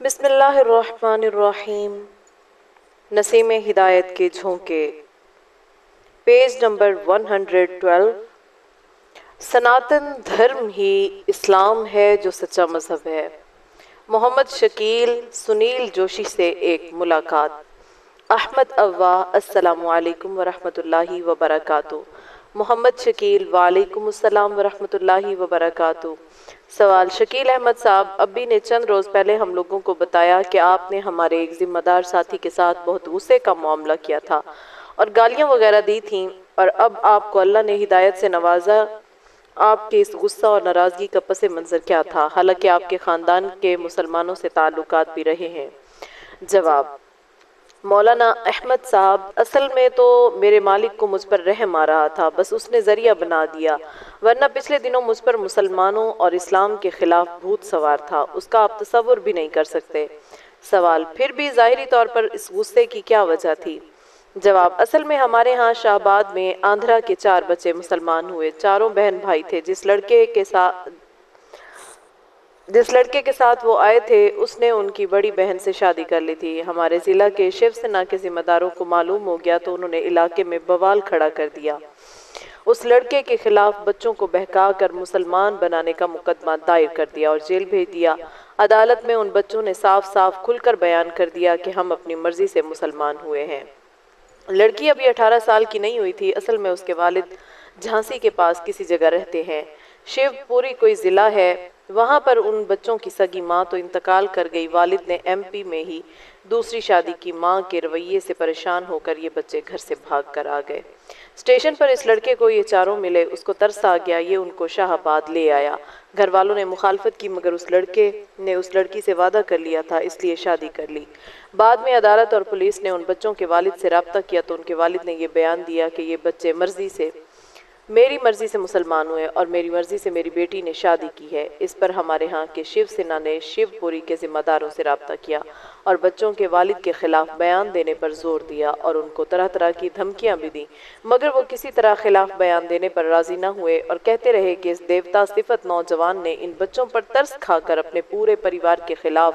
بسم اللہ الرحمن الرحیم۔ نسیم ہدایت کے جھونکے، پیج نمبر 112۔ سناتن دھرم ہی اسلام ہے جو سچا مذہب ہے۔ محمد شکیل سنیل جوشی سے ایک ملاقات۔ احمد اوا، السلام علیکم ورحمۃ اللہ وبرکاتہ۔ محمد شکیل، وعلیکم السلام ورحمۃ اللہ وبرکاتہ۔ سوال: شکیل احمد صاحب، ابی نے چند روز پہلے ہم لوگوں کو بتایا کہ آپ نے ہمارے ایک ذمہ دار ساتھی کے ساتھ بہت غصے کا معاملہ کیا تھا اور گالیاں وغیرہ دی تھیں، اور اب آپ کو اللہ نے ہدایت سے نوازا۔ آپ کے اس غصہ اور ناراضگی کا پس منظر کیا تھا، حالانکہ آپ کے خاندان کے مسلمانوں سے تعلقات بھی رہے ہیں؟ جواب: مولانا احمد صاحب، اصل میں تو میرے مالک کو مجھ پر رحم آ رہا تھا، بس اس نے ذریعہ بنا دیا، ورنہ پچھلے دنوں مجھ پر مسلمانوں اور اسلام کے خلاف بھوت سوار تھا، اس کا آپ تصور بھی نہیں کر سکتے۔ سوال: پھر بھی ظاہری طور پر اس غصے کی کیا وجہ تھی؟ جواب: اصل میں ہمارے ہاں شاہ آباد میں آندھرا کے 4 بچے مسلمان ہوئے، چاروں بہن بھائی تھے۔ جس لڑکے کے ساتھ وہ آئے تھے اس نے ان کی بڑی بہن سے شادی کر لی تھی۔ ہمارے ضلع کے شیو سینا کے ذمہ داروں کو معلوم ہو گیا تو انہوں نے علاقے میں بوال کھڑا کر دیا۔ اس لڑکے کے خلاف بچوں کو بہکا کر مسلمان بنانے کا مقدمہ دائر کر دیا اور جیل بھیج دیا۔ عدالت میں ان بچوں نے صاف صاف کھل کر بیان کر دیا کہ ہم اپنی مرضی سے مسلمان ہوئے ہیں۔ لڑکی ابھی 18 سال کی نہیں ہوئی تھی۔ اصل میں اس کے والد جھانسی کے پاس کسی جگہ رہتے ہیں، شیو پوری کوئی ضلع ہے، وہاں پر ان بچوں کی سگی ماں تو انتقال کر گئی۔ والد نے ایم پی میں ہی دوسری شادی کی۔ ماں کے رویے سے پریشان ہو کر یہ بچے گھر سے بھاگ کر آ گئے۔ اسٹیشن پر اس لڑکے کو یہ چاروں ملے، اس کو ترس آ گیا، یہ ان کو شاہ آباد لے آیا۔ گھر والوں نے مخالفت کی مگر اس لڑکے نے اس لڑکی سے وعدہ کر لیا تھا، اس لیے شادی کر لی۔ بعد میں عدالت اور پولیس نے ان بچوں کے والد سے رابطہ کیا تو ان کے والد نے یہ بیان دیا کہ یہ بچے میری مرضی سے مسلمان ہوئے اور میری مرضی سے میری بیٹی نے شادی کی ہے۔ اس پر ہمارے ہاں کے شیو سینا نے شیو پوری کے ذمہ داروں سے رابطہ کیا اور بچوں کے والد کے خلاف بیان دینے پر زور دیا اور ان کو طرح طرح کی دھمکیاں بھی دیں، مگر وہ کسی طرح خلاف بیان دینے پر راضی نہ ہوئے اور کہتے رہے کہ اس دیوتا صفت نوجوان نے ان بچوں پر ترس کھا کر اپنے پورے پریوار کے خلاف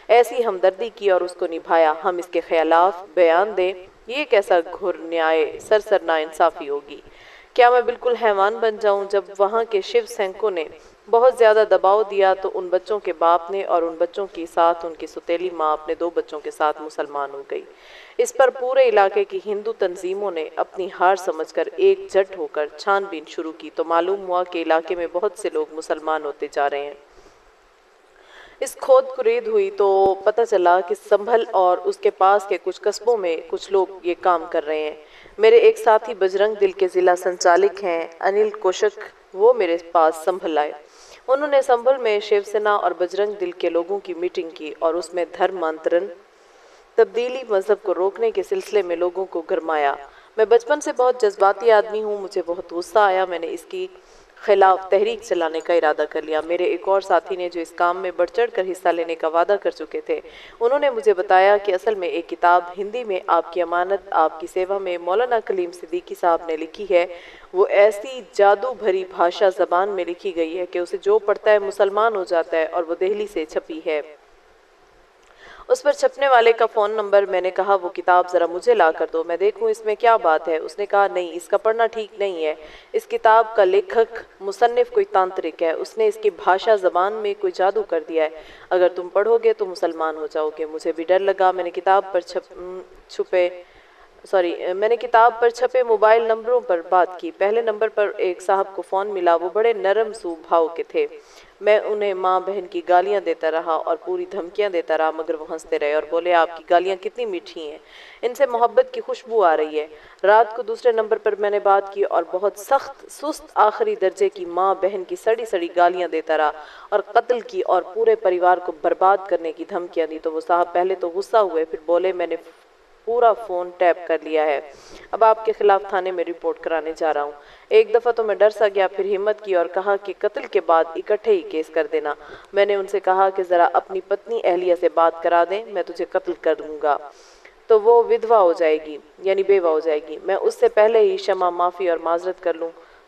ایسی ہمدردی کی اور اس کو نبھایا۔ ہم اس کے خلاف بیان دیں، یہ کیسا گھر نیائے سرسر ناانصافی ہوگی؟ کیا میں بالکل حیوان بن جاؤں؟ جب وہاں کے شیو سینکوں نے بہت زیادہ دباؤ دیا تو ان بچوں کے باپ نے اور ان بچوں کی ساتھ ان کی سوتیلی ماں اپنے 2 بچوں کے ساتھ مسلمان ہو گئی۔ اس پر پورے علاقے کی ہندو تنظیموں نے اپنی ہار سمجھ کر ایک جٹ ہو کر چھان بین شروع کی تو معلوم ہوا کہ علاقے میں بہت سے لوگ مسلمان ہوتے جا رہے ہیں۔ اس کھود کرید ہوئی تو پتہ چلا کہ سنبھل اور اس کے پاس کے کچھ قصبوں میں کچھ لوگ یہ کام کر رہے ہیں۔ میرے ایک ساتھی بجرنگ دل کے ضلع سنچالک ہیں انل کوشک، وہ میرے پاس سنبھل آئے۔ انہوں نے سنبھل میں شیو سینا اور بجرنگ دل کے لوگوں کی میٹنگ کی اور اس میں دھرمانترن تبدیلی مذہب کو روکنے کے سلسلے میں لوگوں کو گرمایا۔ میں بچپن سے بہت جذباتی آدمی ہوں، مجھے بہت غصہ آیا، میں نے اس کی خلاف تحریک چلانے کا ارادہ کر لیا۔ میرے ایک اور ساتھی نے جو اس کام میں بڑھ چڑھ کر حصہ لینے کا وعدہ کر چکے تھے، انہوں نے مجھے بتایا کہ اصل میں ایک کتاب ہندی میں آپ کی امانت آپ کی سیوا میں مولانا کلیم صدیقی صاحب نے لکھی ہے، وہ ایسی جادو بھری بھاشا زبان میں لکھی گئی ہے کہ اسے جو پڑھتا ہے مسلمان ہو جاتا ہے، اور وہ دہلی سے چھپی ہے۔ اس پر چھپنے والے کا فون نمبر، میں نے کہا وہ کتاب ذرا مجھے لا کر دو، میں دیکھوں اس میں کیا بات ہے۔ اس نے کہا نہیں، اس کا پڑھنا ٹھیک نہیں ہے، اس کتاب کا لیکھک مصنف کوئی تانترک ہے، اس نے اس کی بھاشا زبان میں کوئی جادو کر دیا ہے، اگر تم پڑھو گے تو مسلمان ہو جاؤ گے۔ مجھے بھی ڈر لگا۔ میں نے کتاب پر چھپے موبائل نمبروں پر بات کی۔ پہلے نمبر پر ایک صاحب کو فون ملا، وہ بڑے نرم سو بھاؤ کے تھے۔ میں انہیں ماں بہن کی گالیاں دیتا رہا اور پوری دھمکیاں دیتا رہا، مگر وہ ہنستے رہے اور بولے آپ کی گالیاں کتنی میٹھی ہیں، ان سے محبت کی خوشبو آ رہی ہے۔ رات کو دوسرے نمبر پر میں نے بات کی اور بہت سخت سست آخری درجے کی ماں بہن کی سڑی سڑی گالیاں دیتا رہا اور قتل کی اور پورے پریوار کو برباد کرنے کی دھمکیاں دی۔ تو وہ صاحب پہلے تو غصہ ہوئے، پھر بولے میں نے پورا فون ٹیپ کر لیا ہے، اب آپ کے خلاف تھانے میں رپورٹ کرانے جا رہا ہوں۔ ایک دفعہ تو میں ڈر سا گیا، پھر ہمت کی اور کہا کہ قتل کے بعد اکٹھے ہی کیس کر دینا۔ میں نے ان سے کہا کہ ذرا اپنی پتنی اہلیہ سے بات کرا دیں، میں تجھے قتل کر دوں گا تو وہ ودھوا ہو جائے گی، یعنی بیوہ ہو جائے گی، میں اس سے پہلے ہی شمع معافی اور معذرت کر لوں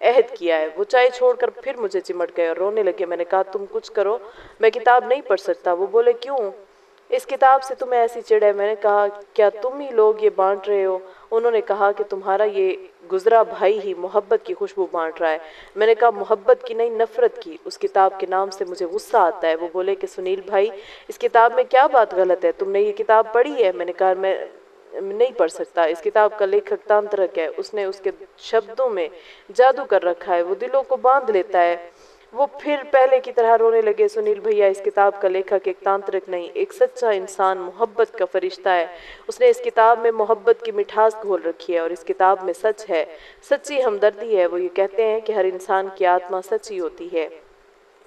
عہد کیا ہے۔ وہ چائے چھوڑ کر پھر مجھے چمٹ گئے اور رونے لگے۔ میں نے کہا تم کچھ کرو، میں کتاب نہیں پڑھ سکتا۔ وہ بولے کیوں؟ اس کتاب سے تمہیں ایسی چڑ ہے؟ میں نے کہا کیا تم ہی لوگ یہ بانٹ رہے ہو؟ انہوں نے کہا کہ تمہارا یہ گزرا بھائی ہی محبت کی خوشبو بانٹ رہا ہے۔ میں نے کہا محبت کی نہیں، نفرت کی۔ اس کتاب کے نام سے مجھے غصہ آتا ہے۔ وہ بولے کہ سنیل بھائی اس کتاب میں کیا بات غلط ہے؟ تم نے یہ کتاب پڑھی ہے؟ میں نے کہا میں نہیں پڑھ سکتا۔ اس کتاب کا لیکھک تانترک ہے، اس نے اس کے شبدوں میں جادو کر رکھا ہے، وہ دلوں کو باندھ لیتا ہے۔ وہ پھر پہلے کی طرح رونے لگے۔ سنیل بھیا اس کتاب کا لیکھک ایک تانترک نہیں، ایک سچا انسان، محبت کا فرشتہ ہے۔ اس نے اس کتاب میں محبت کی مٹھاس گھول رکھی ہے اور اس کتاب میں سچ ہے، سچی ہمدردی ہے۔ وہ یہ کہتے ہیں کہ ہر انسان کی آتما سچی ہوتی ہے،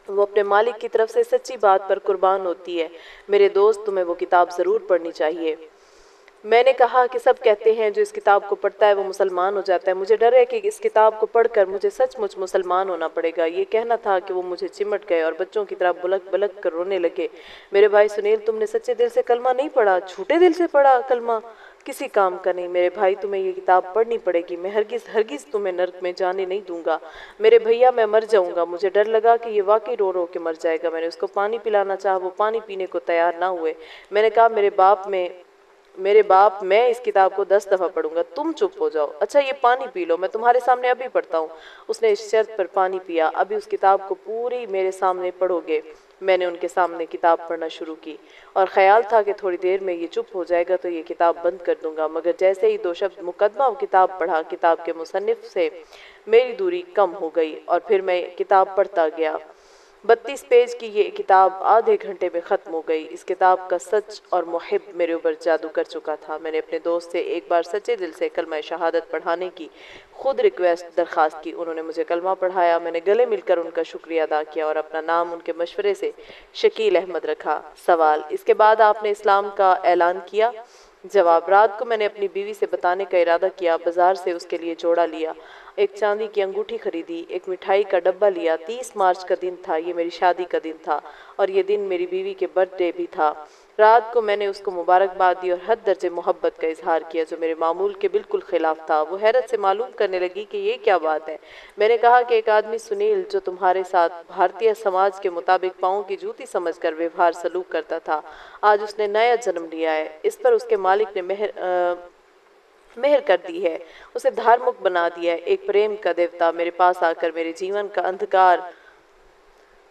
وہ اپنے مالک کی طرف سے سچی بات پر قربان ہوتی ہے۔ میرے دوست تمہیں وہ کتاب ضرور پڑھنی چاہیے۔ میں نے کہا کہ سب کہتے ہیں جو اس کتاب کو پڑھتا ہے وہ مسلمان ہو جاتا ہے، مجھے ڈر ہے کہ اس کتاب کو پڑھ کر مجھے سچ مچ مسلمان ہونا پڑے گا۔ یہ کہنا تھا کہ وہ مجھے چمٹ گئے اور بچوں کی طرح بلک بلک کر رونے لگے۔ میرے بھائی سنیل تم نے سچے دل سے کلمہ نہیں پڑھا، جھوٹے دل سے پڑھا کلمہ، کسی کام کا نہیں۔ میرے بھائی تمہیں یہ کتاب پڑھنی پڑے گی، میں ہرگز تمہیں نرک میں جانے نہیں دوں گا۔ میرے بھیا میں مر جاؤں گا۔ مجھے ڈر لگا کہ یہ واقعی رو رو کے مر جائے گا۔ میں نے اس کو پانی پلانا چاہا، وہ پانی پینے کو تیار نہ ہوئے۔ میں نے کہا میرے باپ میں اس کتاب کو 10 دفعہ پڑھوں گا، تم چپ ہو جاؤ۔ اچھا یہ پانی پی لو، میں تمہارے سامنے ابھی پڑھتا ہوں۔ اس نے اس شرط پر پانی پیا، ابھی اس کتاب کو پوری میرے سامنے پڑھو گے۔ میں نے ان کے سامنے کتاب پڑھنا شروع کی اور خیال تھا کہ تھوڑی دیر میں یہ چپ ہو جائے گا تو یہ کتاب بند کر دوں گا، مگر جیسے ہی 2 شبد مقدمہ کتاب پڑھا، کتاب کے مصنف سے میری دوری کم ہو گئی اور پھر میں کتاب پڑھتا گیا۔ 32 پیج کی یہ کتاب آدھے گھنٹے میں ختم ہو گئی۔ اس کتاب کا سچ اور محب میرے اوپر جادو کر چکا تھا۔ میں نے اپنے دوست سے ایک بار سچے دل سے کلمہ شہادت پڑھانے کی خود درخواست کی۔ انہوں نے مجھے کلمہ پڑھایا۔ میں نے گلے مل کر ان کا شکریہ ادا کیا اور اپنا نام ان کے مشورے سے شکیل احمد رکھا۔ سوال: اس کے بعد آپ نے اسلام کا اعلان کیا؟ جواب: رات کو میں نے اپنی بیوی سے بتانے کا ارادہ کیا، بازار سے اس کے لیے جوڑا لیا، ایک چاندی کی انگوٹھی خریدی، ایک مٹھائی کا ڈبہ لیا۔ 30 مارچ کا دن تھا، یہ میری شادی کا دن تھا اور یہ دن میری بیوی کے برتھ ڈے بھی تھا۔ رات کو میں نے اس کو مبارکباد دی اور حد درجے محبت کا اظہار کیا جو میرے معمول کے بالکل خلاف تھا۔ وہ حیرت سے معلوم کرنے لگی کہ یہ کیا بات ہے۔ میں نے کہا کہ ایک آدمی سنیل جو تمہارے ساتھ بھارتیہ سماج کے مطابق پاؤں کی جوتی سمجھ کر ویوہار سلوک کرتا تھا، آج اس نے نیا جنم لیا ہے۔ اس پر اس کے مالک نے مہر کر دی ہے، اسے دھارمک بنا دیا ہے۔ ایک پریم کا دیوتا میرے پاس آ کر میرے جیون کا اندھکار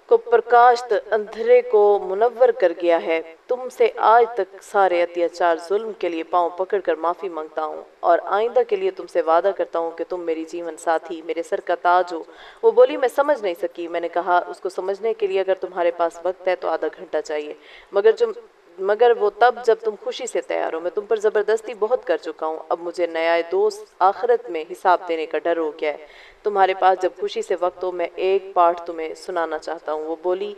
کو پرکاشت اندھیرے کو منور کر گیا ہے۔ تم سے آج تک سارے اتیاچار ظلم کے لیے پاؤں پکڑ کر معافی مانگتا ہوں اور آئندہ کے لیے تم سے وعدہ کرتا ہوں کہ تم میری جیون ساتھی، میرے سر کا تاج ہو۔ وہ بولی میں سمجھ نہیں سکی۔ میں نے کہا اس کو سمجھنے کے لیے اگر تمہارے پاس وقت ہے تو آدھا گھنٹہ چاہیے، مگر وہ تب جب تم خوشی سے تیار ہو۔ میں تم پر زبردستی بہت کر چکا ہوں، اب مجھے نیا دوست آخرت میں حساب دینے کا ڈر ہو گیا ہے۔ تمہارے پاس جب خوشی سے وقت ہو میں ایک پارٹ تمہیں سنانا چاہتا ہوں۔ وہ بولی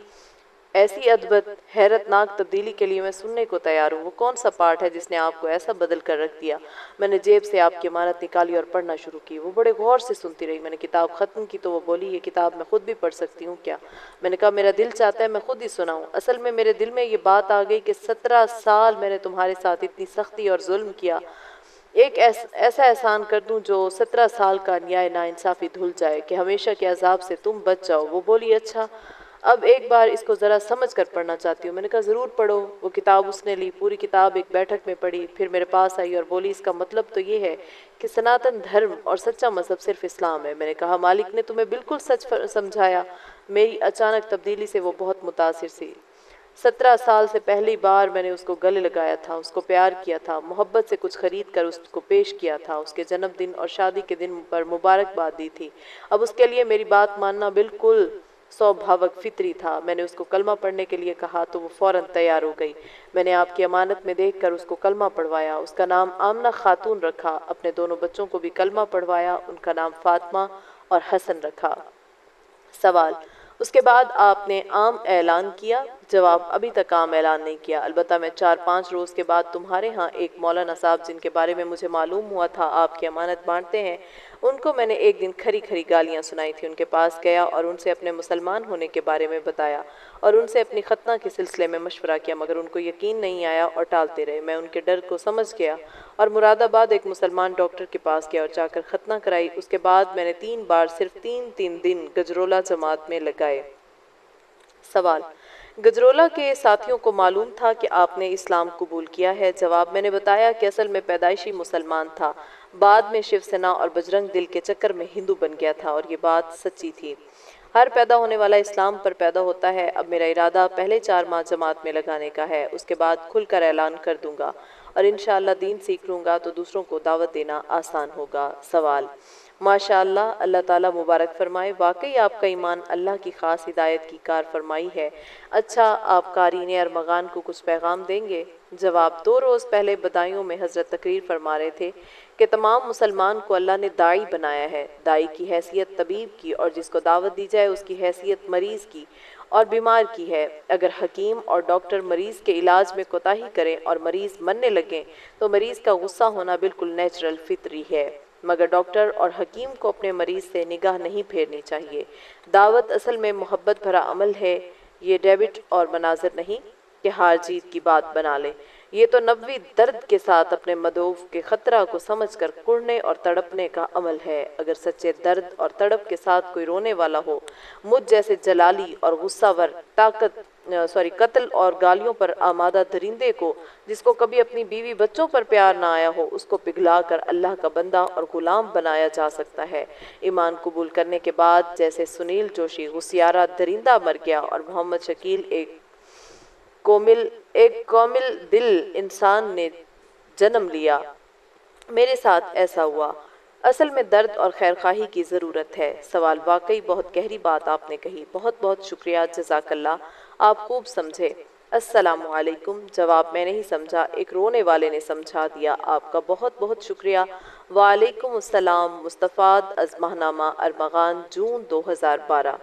ایسی ادبھت حیرت ناک تبدیلی کے لیے میں سننے کو تیار ہوں۔ وہ کون سا پارٹ ہے جس نے آپ کو ایسا بدل کر رکھ دیا؟ میں نے جیب سے آپ کی امانت نکالی اور پڑھنا شروع کی۔ وہ بڑے غور سے سنتی رہی۔ میں نے کتاب ختم کی تو وہ بولی یہ کتاب میں خود بھی پڑھ سکتی ہوں کیا؟ میں نے کہا میرا دل چاہتا ہے میں خود ہی سناؤں۔ اصل میں میرے دل میں یہ بات آ گئی کہ 17 سال میں نے تمہارے ساتھ اتنی سختی اور ظلم کیا، ایک ایسا احسان کر دوں جو 17 سال کا انیائے ناانصافی دھل جائے کہ ہمیشہ کے عذاب سے تم بچ جاؤ۔ وہ بولی اچھا اب ایک بار اس کو ذرا سمجھ کر پڑھنا چاہتی ہوں۔ میں نے کہا ضرور پڑھو۔ وہ کتاب اس نے لی، پوری کتاب ایک بیٹھک میں پڑھی، پھر میرے پاس آئی اور بولی اس کا مطلب تو یہ ہے کہ سناتن دھرم اور سچا مذہب صرف اسلام ہے۔ میں نے کہا مالک نے تمہیں بالکل سچ سمجھایا۔ میری اچانک تبدیلی سے وہ بہت متاثر سی۔ 17 سال سے پہلی بار میں نے اس کو گلے لگایا تھا، اس کو پیار کیا تھا، محبت سے کچھ خرید کر اس کو پیش کیا تھا، اس کے جنم دن اور شادی کے دن پر مبارکباد دی تھی۔ اب اس کے لیے میری بات ماننا بالکل سوبھاوک فطری تھا۔ میں نے اس کو کلمہ پڑھنے کے لیے کہا تو وہ فوراً تیار ہو گئی۔ میں نے آپ کی امانت میں دیکھ کر اس کو کلمہ پڑھوایا۔ اس کا نام آمنہ خاتون رکھا۔ اپنے دونوں بچوں کو بھی کلمہ پڑھوایا، ان کا نام فاطمہ اور حسن رکھا۔ سوال: اس کے بعد آپ نے عام اعلان کیا؟ جواب: ابھی تک کام اعلان نہیں کیا، البتہ میں 4-5 روز کے بعد تمہارے ہاں ایک مولانا صاحب جن کے بارے میں مجھے معلوم ہوا تھا آپ کی امانت بانٹتے ہیں، ان کو میں نے ایک دن کھری کھری گالیاں سنائی تھی، ان کے پاس گیا اور ان سے اپنے مسلمان ہونے کے بارے میں بتایا اور ان سے اپنی ختنہ کے سلسلے میں مشورہ کیا، مگر ان کو یقین نہیں آیا اور ٹالتے رہے۔ میں ان کے ڈر کو سمجھ گیا اور مراد آباد ایک مسلمان ڈاکٹر کے پاس گیا اور جا کر ختنہ کرائی۔ اس کے بعد میں نے 3 بار صرف 3 دن گجرولہ جماعت میں لگائے۔ سوال: گجرولہ کے ساتھیوں کو معلوم تھا کہ آپ نے اسلام قبول کیا ہے؟ جواب: میں نے بتایا کہ اصل میں پیدائشی مسلمان تھا، بعد میں شیو سینا اور بجرنگ دل کے چکر میں ہندو بن گیا تھا، اور یہ بات سچی تھی۔ ہر پیدا ہونے والا اسلام پر پیدا ہوتا ہے۔ اب میرا ارادہ پہلے 4 ماہ جماعت میں لگانے کا ہے، اس کے بعد کھل کر اعلان کر دوں گا اور انشاءاللہ دین سیکھ لوں گا تو دوسروں کو دعوت دینا آسان ہوگا۔ سوال: ماشاءاللہ، اللہ تعالیٰ مبارک فرمائے، واقعی آپ کا ایمان اللہ کی خاص ہدایت کی کار فرمائی ہے۔ اچھا، آپ قارئین ارمغان کو کچھ پیغام دیں گے؟ جواب: 2 روز پہلے بدایوں میں حضرت تقریر فرما رہے تھے کہ تمام مسلمان کو اللہ نے داعی بنایا ہے۔ داعی کی حیثیت طبیب کی اور جس کو دعوت دی جائے اس کی حیثیت مریض کی اور بیمار کی ہے۔ اگر حکیم اور ڈاکٹر مریض کے علاج میں کوتاہی کریں اور مریض مرنے لگیں تو مریض کا غصہ ہونا بالکل نیچرل فطری ہے، مگر ڈاکٹر اور حکیم کو اپنے مریض سے نگاہ نہیں پھیرنی چاہیے۔ دعوت اصل میں محبت بھرا عمل ہے، یہ ڈیبٹ اور مناظر نہیں کہ ہار جیت کی بات بنا لیں۔ یہ تو نبوی درد کے ساتھ اپنے مدعو کے خطرہ کو سمجھ کر کڑنے اور تڑپنے کا عمل ہے۔ اگر سچے درد اور تڑپ کے ساتھ کوئی رونے والا ہو، مجھ جیسے جلالی اور غصہ ور قتل اور گالیوں پر آمادہ درندے کو، جس کو کبھی اپنی بیوی بچوں پر پیار نہ آیا ہو، اس کو پگھلا کر اللہ کا بندہ اور غلام بنایا جا سکتا ہے۔ ایمان قبول کرنے کے بعد جیسے سنیل جوشی غسیارہ درندہ مر گیا اور محمد شکیل ایک کومل دل انسان نے جنم لیا، میرے ساتھ ایسا ہوا۔ اصل میں درد اور خیرخواہی کی ضرورت ہے۔ سوال: واقعی بہت گہری بات آپ نے کہی، بہت بہت شکریہ، جزاک اللہ، آپ خوب سمجھے۔ السلام علیکم۔ جواب: میں نہیں سمجھا، ایک رونے والے نے سمجھا دیا، آپ کا بہت بہت شکریہ۔ وعلیکم السلام۔ مستفاد از ماہنامہ ارمغان، جون 2012۔